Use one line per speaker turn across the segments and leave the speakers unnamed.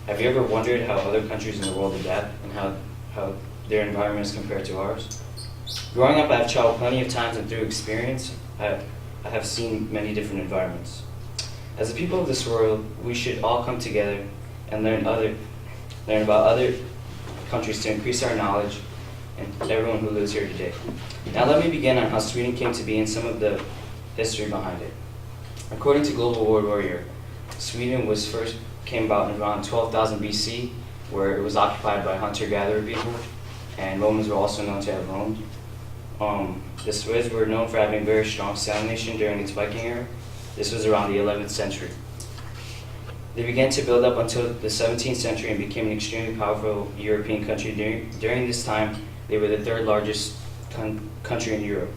Have you ever wondered how other countries in the world adapt and how their environment is compared to ours? Growing up, I've traveled plenty of times, and through experience, I have seen many different environments. As the people of this world, we should all come together and learn about other countries to increase our knowledge and everyone who lives here today. Now let me begin on how Sweden came to be and some of the history behind it. According to Global World Warrior, Sweden came about in around 12,000 BC, where it was occupied by hunter-gatherer people, and Romans were also known to have roamed. The Swedes were known for having a very strong sailing nation during its Viking era. This was around the 11th century. They began to build up until the 17th century and became an extremely powerful European country. During this time, they were the third largest country in Europe.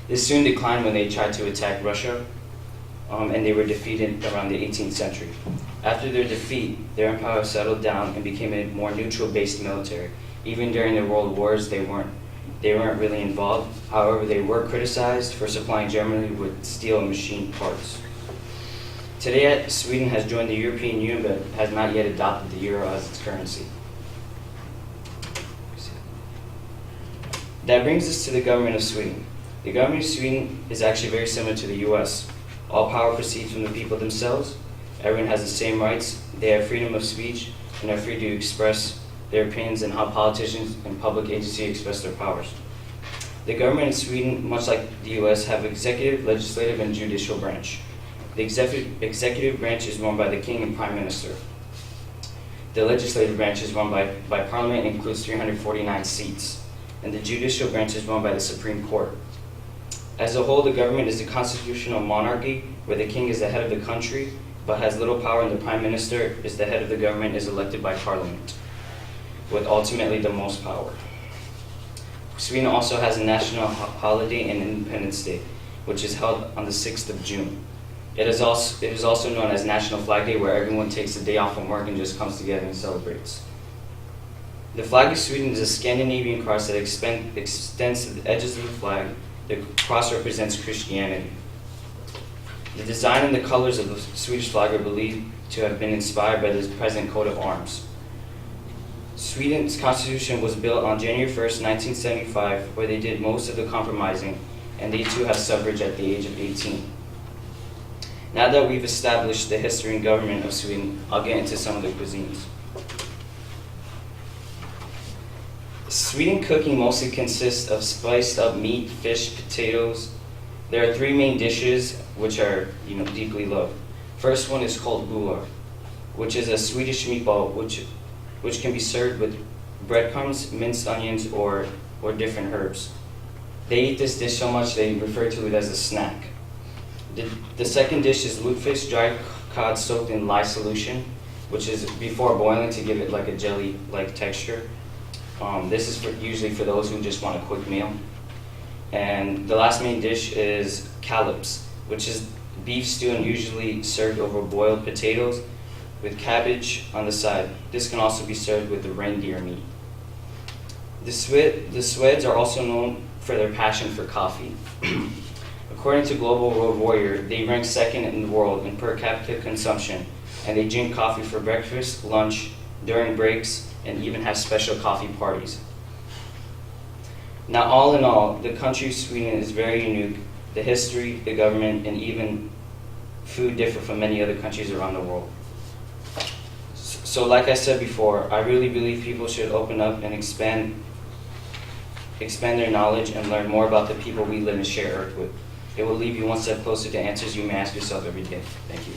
This soon declined when they tried to attack Russia, and they were defeated around the 18th century. After their defeat, their empire settled down and became a more neutral-based military. Even during the world wars, they weren't really involved. However, they were criticized for supplying Germany with steel and machine parts. Today, Sweden has joined the European Union but has not yet adopted the euro as its currency. That brings us to the government of Sweden. The government of Sweden is actually very similar to the US. All power proceeds from the people themselves. Everyone has the same rights. They have freedom of speech and are free to express their opinions and how politicians and public agencies express their powers. The government in Sweden, much like the US, have executive, legislative, and judicial branch. The executive branch is run by the king and prime minister. The legislative branch is run by parliament and includes 349 seats. And the judicial branch is run by the Supreme Court. As a whole, the government is a constitutional monarchy where the king is the head of the country but has little power, and the prime minister is the head of the government, is elected by parliament with ultimately the most power. Sweden also has a national holiday and Independence Day, which is held on the 6th of June. It is also known as National Flag Day, where everyone takes a day off from work and just comes together and celebrates. The flag of Sweden is a Scandinavian cross that extends to the edges of the flag. The cross represents Christianity. The design and the colors of the Swedish flag are believed to have been inspired by the present coat of arms. Sweden's constitution was built on January 1st, 1975, where they did most of the compromising, and they too have suffrage at the age of 18. Now that we've established the history and government of Sweden, I'll get into some of the cuisines. Sweden cooking mostly consists of spiced up meat, fish, potatoes. There are three main dishes which are deeply loved. First one is called bullar, which is a Swedish meatball which can be served with breadcrumbs, minced onions, or different herbs. They eat this dish so much they refer to it as a snack. The second dish is lutefisk, dried cod soaked in lye solution, which is before boiling to give it like a jelly-like texture. This is usually for those who just want a quick meal. And the last main dish is kalops, which is beef stew and usually served over boiled potatoes with cabbage on the side. This can also be served with the reindeer meat. The Swedes are also known for their passion for coffee. According to Global World Warrior, they rank second in the world in per capita consumption, and they drink coffee for breakfast, lunch, during breaks, and even have special coffee parties. Now, all in all, the country of Sweden is very unique. The history, the government, and even food differ from many other countries around the world. So like I said before, I really believe people should open up and expand their knowledge and learn more about the people we live and share Earth with. It will leave you one step closer to answers you may ask yourself every day. Thank you.